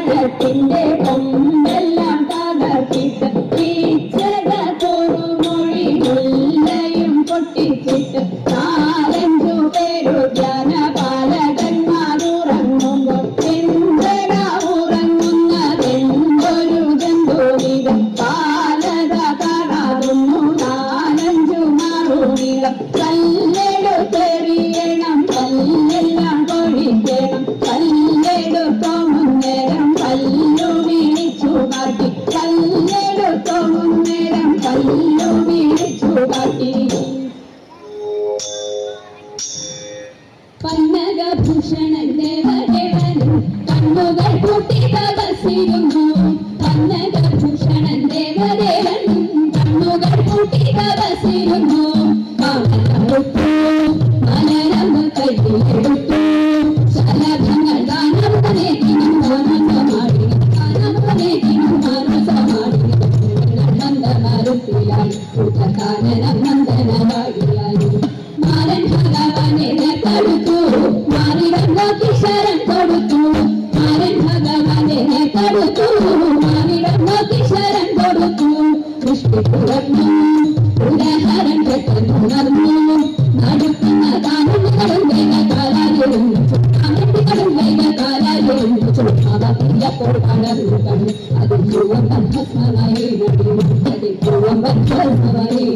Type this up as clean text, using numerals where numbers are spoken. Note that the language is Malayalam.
മരത്തിന്റെ കൊമ്പെല്ലാം തകർത്തിട്ട് ഈച്ചക തോറുമൊഴി മുല്ലയും പൊട്ടിച്ചിട്ട് നാലഞ്ചു പേരു ജനപാലകന്മാരുറങ്ങുമ്പോൾ എന്തിനാ ഉറങ്ങുന്നതെന്തൊരു ജന്തുവിധം പാലക തടാകുന്നു നാലഞ്ചു മാറുവിധം കല്ലെടുത്തെറിയണം കല്ലെല്ലാം പൊഴിക്കണം കല്ലെടുത്തോമുന്നേരം കല്ലു വീണിച്ചു കാട്ടി കല്ലെടുത്തോമുന്നേരം കല്ലു വീണിച്ചു കാട്ടി പന്നകഭൂഷണൻ ദേവദേവനും കണ്ണുകൾ കൂട്ടി തപസ്സിരുന്നു പന്നകഭൂഷണൻ ദേവദേവനും കണ്ണുകൾ കൂട്ടി തപസ്സിരുന്നു കാവലടുത്തു മലരമ്പ് കയ്യിലെടുത്തു ശലഭങ്ങൾ ഗാനമുഖനേക്കിനും ഗാനമാടി ഗാനമുഖനേക്കിനും മാനസമാടി നന്ദമരുത്തിലായി ഉദകാനനം നന്ദനവാടിയായി മാരൻ ഭഗവാനെ തടുത്തു മാറിടം നോക്കി ശരം കൊടുത്തു മാരൻ ഭഗവാനെ തടുത്തു മാറിടം നോക്കി ശരം കൊടുത്തു ദൃഷ്ടി തുറന്നു ഉദാഹരൺ പെട്ടെന്നുണർന്നു നടുക്കുന്ന താനങ്ങളും വേഗക്കാരായിരുന്നു അമൃതികളും വേഗക്കാരായിരുന്നു അവപ്പോൾ പടർന്നു കണ്ടു അതിൽ പൂവം ഭസ്മമായി അതിൽ പൂവം ഭസ്മമായി